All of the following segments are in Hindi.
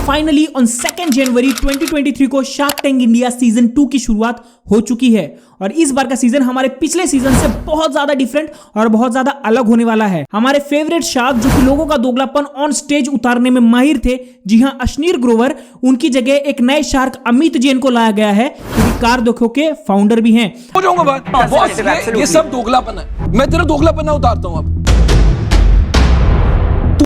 फाइनली ऑन 2 जनवरी 2023 को शार्क टैंक इंडिया सीजन 2 की शुरुआत हो चुकी है और इस बार का सीजन हमारे पिछले सीजन से बहुत ज्यादा डिफरेंट और बहुत ज्यादा अलग होने वाला है। हमारे फेवरेट शार्क जो कि लोगों का दोगलापन ऑन स्टेज उतारने में माहिर थे, जी हां अश्नीर ग्रोवर, उनकी जगह एक नए शार्क अमित जैन को लाया गया है जो कि कार देखो के फाउंडर भी हैं। हो जाऊंगा बॉस, ये सब दोगलापन है, मैं तेरा दोगलापन ना उतारता हूं अब।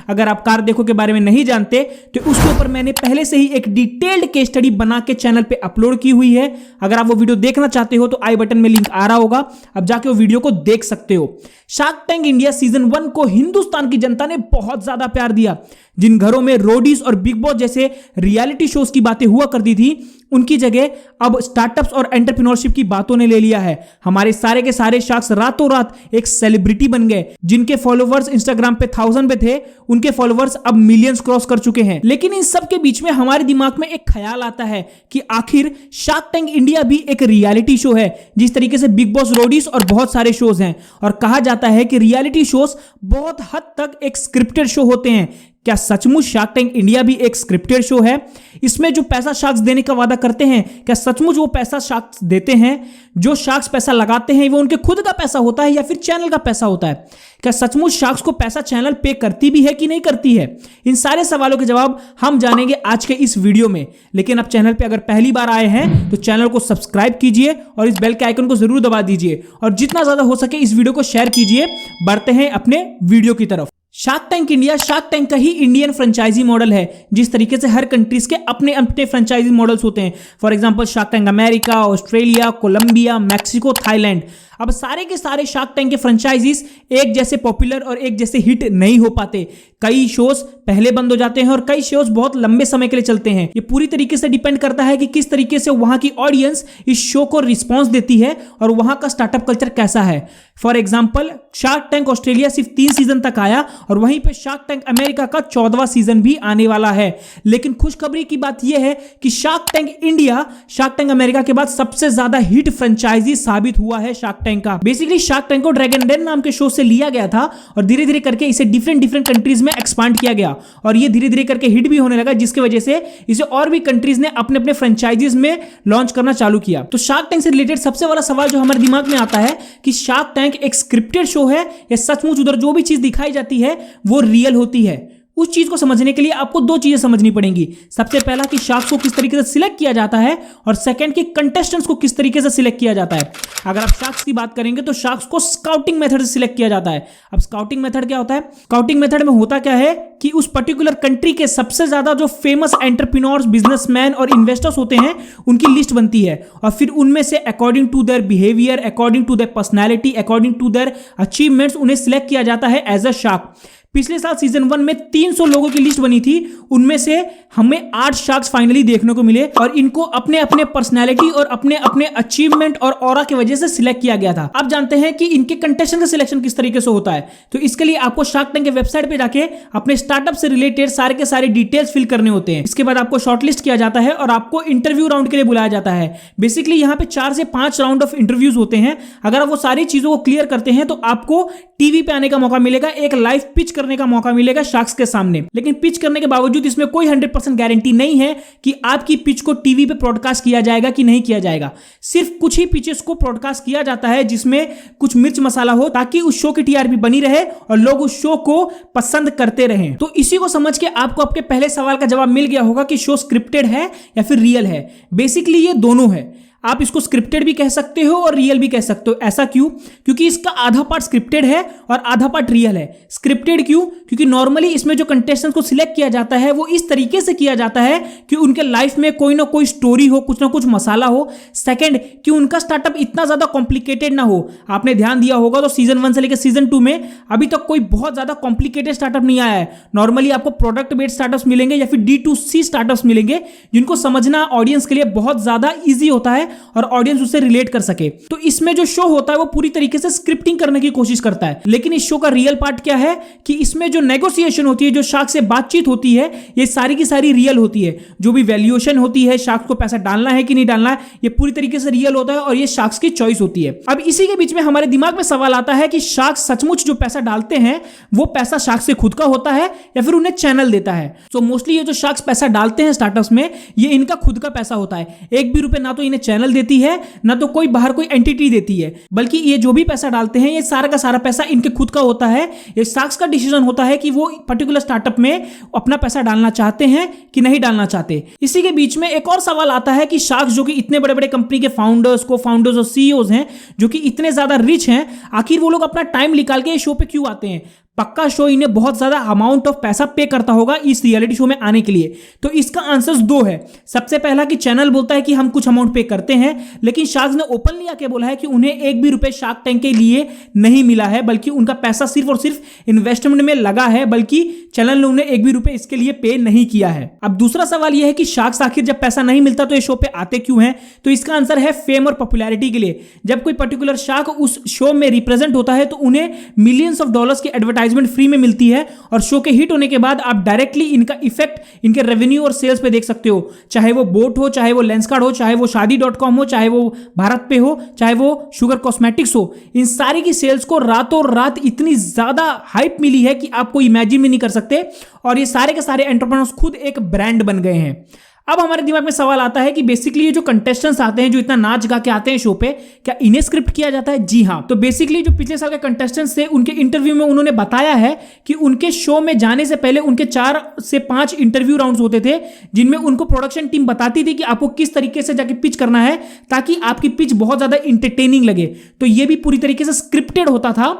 अगर आप कार देखो के बारे में नहीं जानते तो उसके ऊपर मैंने पहले से ही एक डिटेल्ड केस स्टडी बना के चैनल पे अपलोड की हुई है। अगर आप वो वीडियो देखना चाहते हो तो आई बटन में लिंक आ रहा होगा, अब जाके वो वीडियो को देख सकते हो। शार्क टैंक इंडिया सीजन 1 को हिंदुस्तान की जनता ने बहुत ज्यादा प्यार दिया। जिन घरों में रोडीज और बिग बॉस जैसे रियलिटी शोज की बातें हुआ करती थी, उनकी जगह अब स्टार्टअप्स और एंटरप्रेन्योरशिप की बातों ने ले लिया है। हमारे सारे के सारे शार्क्स रातों रात एक सेलिब्रिटी बन गए। जिनके फॉलोवर्स इंस्टाग्राम पे 1000 पे थे, उनके फॉलोवर्स अब मिलियंस क्रॉस कर चुके हैं। लेकिन इन सब के बीच में हमारे दिमाग में एक ख्याल आता है कि आखिर शार्क टैंक इंडिया भी एक रियलिटी शो है, जिस तरीके से बिग बॉस, रोडीज और बहुत सारे शोज हैं। और कहा जाता है कि रियलिटी शोज बहुत हद तक एक स्क्रिप्टेड शो होते हैं। क्या सचमुच शार्क टैंक इंडिया भी एक स्क्रिप्टेड शो है? इसमें जो पैसा शार्क्स देने का वादा करते हैं, क्या सचमुच वो पैसा शार्क्स देते हैं? जो शार्क्स पैसा लगाते हैं वो उनके खुद का पैसा होता है या फिर चैनल का पैसा होता है? क्या सचमुच शार्क्स को पैसा चैनल पे करती भी है कि नहीं करती है? इन सारे सवालों के जवाब हम जानेंगे आज के इस वीडियो में। लेकिन आप चैनल पे अगर पहली बार आए हैं तो चैनल को सब्सक्राइब कीजिए और इस बेल के आइकन को जरूर दबा दीजिए और जितना ज्यादा हो सके इस वीडियो को शेयर कीजिए। बढ़ते हैं अपने वीडियो की तरफ। Shark tank India shark tank का ही इंडियन फ्रेंचाइजी मॉडल है। जिस तरीके से हर कंट्रीज के अपने अपने फ्रेंचाइजी मॉडल्स होते हैं, for example Shark Tank America, Australia, Colombia, Mexico, Thailand. अब सारे के सारे शार्क टैंक के फ्रेंचाइजीज एक जैसे पॉपुलर और एक जैसे हिट नहीं हो पाते। कई शोज पहले बंद हो जाते हैं और कई शोज बहुत लंबे समय के लिए चलते हैं। ये पूरी तरीके से डिपेंड करता है कि किस तरीके से वहां की ऑडियंस इस शो को रिस्पॉन्स देती है और वहां का स्टार्टअप कल्चर कैसा है। For example shark tank Australia सिर्फ 3 सीजन तक आया और वहीं पे शार्क टैंक अमेरिका का 14वां सीजन भी आने वाला है। लेकिन खुशखबरी की बात यह है कि shark tank India shark Tank America के बाद सबसे ज्यादा हिट फ्रेंचाइजी साबित हुआ है शार्क टैंक का। बेसिकली शार्क टैंक को ड्रैगन डेन नाम के शो से लिया गया था और धीरे धीरे करके इसे डिफरेंट कंट्रीज में एक्सपांड किया गया और ये धीरे धीरे करके हिट भी होने लगा, जिसकी वजह से इसे और भी कंट्रीज ने अपने अपने फ्रेंचाइजीज में लॉन्च करना चालू किया। तो शार्क टैंक से रिलेटेड सबसे बड़ा सवाल जो हमारे दिमाग में आता है कि शार्क टैंक एक स्क्रिप्टेड शो है या सचमुच उधर जो भी चीज दिखाई जाती है वो रियल होती है? उस चीज को समझने के लिए आपको 2 चीजें समझनी पड़ेंगी। सबसे पहला कि शार्क्स को किस तरीके से सिलेक्ट किया जाता है और सेकंड कि कंटेस्टेंट्स को किस तरीके से सिलेक्ट किया जाता है। अगर आप शार्क्स की बात करेंगे तो शार्क्स को स्काउटिंग मेथड से सिलेक्ट किया जाता है। अब स्काउटिंग मेथड क्या होता है? स्काउटिंग मेथड में होता क्या है कि उस पर्टिकुलर कंट्री के सबसे ज्यादा जो फेमस एंटरप्रेन्योर्स, बिजनेसमैन और इन्वेस्टर्स होते हैं उनकी लिस्ट बनती है और फिर उनमें से according to their behaviour, according to their personality, according to their achievements उन्हें सिलेक्ट किया जाता है एज अ शार्क। पिछले साल सीजन 1 में 300 लोगों की लिस्ट बनी थी, उनमें से हमें 8 शार्क्स फाइनली देखने को मिले और इनको अपने अपने पर्सनैलिटी और अपने अपने अचीवमेंट और ऑरा की वजह से सिलेक्ट किया गया था। अब जानते हैं कि इनके कंटेस्टेंट का सिलेक्शन किस तरीके से होता है। तो इसके लिए आपको शार्क टैंक के वेबसाइट पे जाके अपने स्टार्टअप से रिलेटेड सारे के सारे डिटेल्स फिल करने होते हैं। इसके बाद आपको शॉर्टलिस्ट किया जाता है और आपको इंटरव्यू राउंड के लिए बुलाया जाता है। बेसिकली यहाँ पे 4 से 5 राउंड ऑफ इंटरव्यूज होते हैं। अगर आप वो सारी चीजों को क्लियर करते हैं तो आपको टीवी पे आने का मौका मिलेगा, एक लाइव पिच करने का मौका मिलेगा शार्क्स के सामने। लेकिन पिच करने के बावजूद इसमें कोई 100% गारंटी नहीं है कि आपकी पिच को टीवी पे ब्रॉडकास्ट किया जाएगा कि नहीं किया जाएगा। सिर्फ कुछ ही पिचेस को ब्रॉडकास्ट किया जाता है जिसमें कुछ मिर्च मसाला हो, ताकि उस शो की टीआरपी बनी रहे और लोग उस शो को पसंद करते रहें। तो इसी को समझ के आपको आपके पहले सवाल का जवाब मिल गया होगा कि शो स्क्रिप्टेड है या फिर रियल है। बेसिकली ये दोनों है। आप इसको स्क्रिप्टेड भी कह सकते हो और रियल भी कह सकते हो। ऐसा क्यों? क्योंकि इसका आधा पार्ट स्क्रिप्टेड है और आधा पार्ट रियल है। स्क्रिप्टेड क्यों? क्योंकि नॉर्मली इसमें जो कंटेस्टेंट को सिलेक्ट किया जाता है वो इस तरीके से किया जाता है कि उनके लाइफ में कोई ना कोई स्टोरी हो, कुछ ना कुछ मसाला हो। सेकंड कि उनका स्टार्टअप इतना ज्यादा कॉम्प्लिकेटेड ना हो। आपने ध्यान दिया होगा तो सीजन 1 से लेकर सीजन 2 में अभी तक कोई बहुत ज्यादा कॉम्प्लिकेटेड स्टार्टअप नहीं आया है। नॉर्मली आपको प्रोडक्ट बेस्ड स्टार्टअप्स मिलेंगे या फिर D2C स्टार्टअप्स मिलेंगे जिनको समझना ऑडियंस के लिए बहुत ज्यादा ईजी होता है और ऑडियंस उससे रिलेट कर सके। तो इसमें जो शो होता है वो पूरी तरीके से स्क्रिप्टिंग करने की कोशिश करता है, लेकिन इस शो का रियल पार्ट क्या है कि इसमें जो नेगोशिएशन होती है, जो शार्क से बातचीत होती है, ये सारी की सारी रियल होती है। जो भी वैल्यूएशन होती है, शार्क को पैसा डालना है कि नहीं डालना है, ये पूरी तरीके से रियल होता है और ये शार्क्स की चॉइस होती है। अब इसी के बीच में हमारे दिमाग में सवाल आता है कि शार्क सचमुच जो पैसा डालते हैं वो पैसा शार्क से खुद का होता है या फिर उन्हें चैनल देता है। तो मोस्टली ये जो शार्क्स पैसा डालते हैं स्टार्टअप्स में, ये इनका खुद का पैसा होता है। एक भी रुपए ना तो इन्हें चैनल देती है, ना तो कोई बाहर कोई एंटिटी देती है, बल्कि ये जो भी पैसा डालते हैं ये सारा का सारा पैसा इनके खुद का होता है। ये शार्क्स का डिसीजन होता है कि वो पर्टिकुलर स्टार्टअप में अपना पैसा डालना चाहते हैं कि नहीं डालना चाहते। इसी के बीच में एक और सवाल आता है कि शार्क्स जो कि इतने बड़े बड़े कंपनी के फाउंडर्स, को फाउंडर्स और सीईओज हैं, जो कि इतने ज्यादा रिच हैं, आखिर वो लोग अपना टाइम निकाल के इस शो पे क्यों आते हैं? पक्का शो इन्हें बहुत ज्यादा अमाउंट ऑफ पैसा पे करता होगा इस रियलिटी शो में आने के लिए। तो इसका आंसर्स दो है। सबसे पहला कि चैनल बोलता है कि हम कुछ अमाउंट पे करते हैं, लेकिन शार्क्स ने ओपनली आके बोला है कि उन्हें एक भी रुपए शार्क टैंक के लिए नहीं मिला है, बल्कि उनका पैसा सिर्फ और सिर्फ इन्वेस्टमेंट में लगा है, बल्कि चैनल ने उन्हें एक भी रुपए इसके लिए पे नहीं किया है। अब दूसरा सवाल यह है कि शार्क्स आखिर जब पैसा नहीं मिलता तो ये शो पे आते क्यों हैं? तो इसका आंसर है फेम और पॉपुलैरिटी के लिए। जब कोई पर्टिकुलर शार्क उस शो में रिप्रेजेंट होता है तो उन्हें मिलियंस ऑफ डॉलर्स की एडवर्टाइजमेंट फ्री में मिलती है, और शो के हिट होने के बाद आप डायरेक्टली इनका इफेक्ट इनके रेवेन्यू और सेल्स पे देख सकते हो। चाहे वो बोट हो, चाहे वो लेंसकार्ट हो, चाहे वो शादी.com हो, चाहे वो भारत पे हो, चाहे वो शुगर कॉस्मेटिक्स हो, इन सारी की सेल्स को रातों रात इतनी ज्यादा हाइप मिली है कि आपको इमेजिन भी नहीं कर सकते, और ये सारे के सारे एंटरप्रेन्योर्स खुद एक ब्रांड बन गए हैं। अब हमारे दिमाग में सवाल आता है कि बेसिकली ये जो कंटेस्टेंट्स आते हैं, जो इतना नाच गा के आते हैं शो पे, क्या इन्हें स्क्रिप्ट किया जाता है? जी हाँ। तो बेसिकली जो पिछले साल के कंटेस्टेंट्स थे, उनके इंटरव्यू में उन्होंने बताया है कि उनके शो में जाने से पहले उनके 4 से 5 इंटरव्यू राउंड्स होते थे, जिनमें उनको प्रोडक्शन टीम बताती थी कि आपको किस तरीके से जाके पिच करना है ताकि आपकी पिच बहुत ज्यादा इंटरटेनिंग लगे। तो ये भी पूरी तरीके से स्क्रिप्टेड होता था।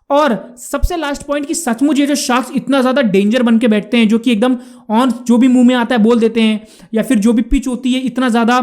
और सबसे लास्ट पॉइंट कि सचमुच ये जो शार्क्स इतना ज्यादा डेंजर बन के बैठते हैं, जो कि एकदम ऑन जो भी मुंह में आता है बोल देते हैं, या फिर जो भी पिच होती है इतना ज्यादा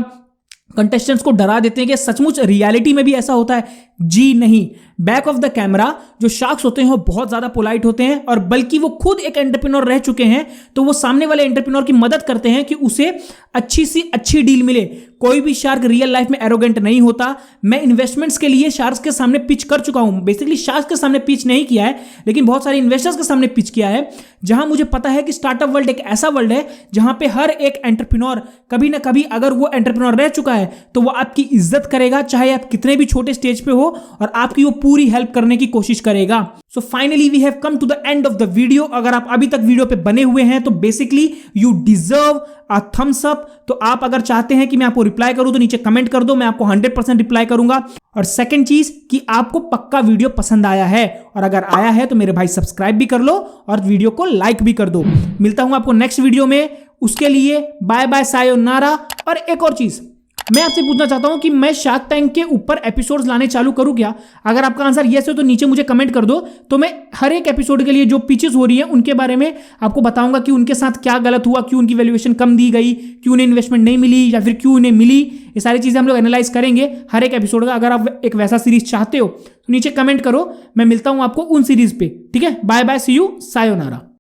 कंटेस्टेंट्स को डरा देते हैं, कि सचमुच रियलिटी में भी ऐसा होता है? जी नहीं। बैक ऑफ द कैमरा जो शार्क्स होते हैं वो बहुत ज्यादा पोलाइट होते हैं, और बल्कि वो खुद एक एंटरप्रेन्योर रह चुके हैं, तो वो सामने वाले एंटरप्रेन्योर की मदद करते हैं कि उसे अच्छी सी अच्छी डील मिले। कोई भी शार्क रियल लाइफ में एरोगेंट नहीं होता। मैं इन्वेस्टमेंट्स के लिए शार्क्स के सामने पिच कर चुका हूं। बेसिकली शार्क्स के सामने पिच नहीं किया है, लेकिन बहुत सारे इन्वेस्टर्स के सामने पिच किया है, जहां मुझे पता है कि स्टार्टअप वर्ल्ड एक ऐसा वर्ल्ड है जहां पे हर एक एंटरप्रेन्योर कभी ना कभी, अगर वो एंटरप्रेन्योर रह चुका है, तो वो आपकी इज्जत करेगा, चाहे आप कितने भी छोटे स्टेज पे हो, और आपकी वो पूरी हेल्प करने की कोशिश करेगा। So finally we have come to the end of the video. अगर आप अभी तक वीडियो पे बने हुए हैं तो basically you deserve a thumbs up. तो आप अगर चाहते हैं कि मैं आपको रिप्लाई करूं तो नीचे कमेंट कर दो, मैं आपको 100% रिप्लाई करूंगा। और सेकंड चीज कि आपको पक्का वीडियो पसंद आया है, और अगर आया है तो मेरे भाई सब्सक्राइब भी कर लो और वीडियो को लाइक भी कर दो। मिलता हूं आपको नेक्स्ट वीडियो में, उसके लिए बाय बाय, सायोनारा। और एक और चीज मैं आपसे पूछना चाहता हूं कि मैं शार्क टैंक के ऊपर एपिसोड्स लाने चालू करूं क्या? अगर आपका आंसर यस है तो नीचे मुझे कमेंट कर दो, तो मैं हर एक एपिसोड के लिए जो पिचेस हो रही हैं उनके बारे में आपको बताऊंगा कि उनके साथ क्या गलत हुआ, क्यों उनकी वैल्यूएशन कम दी गई, क्यों उन्हें इन्वेस्टमेंट नहीं मिली या फिर क्यों उन्हें मिली। ये सारी चीजें हम लोग एनालाइज करेंगे हर एक एपिसोड का। अगर आप एक वैसा सीरीज चाहते हो तो नीचे कमेंट करो, मैं मिलता हूं आपको उन सीरीज पे। ठीक है, bye bye, see you, sayonara.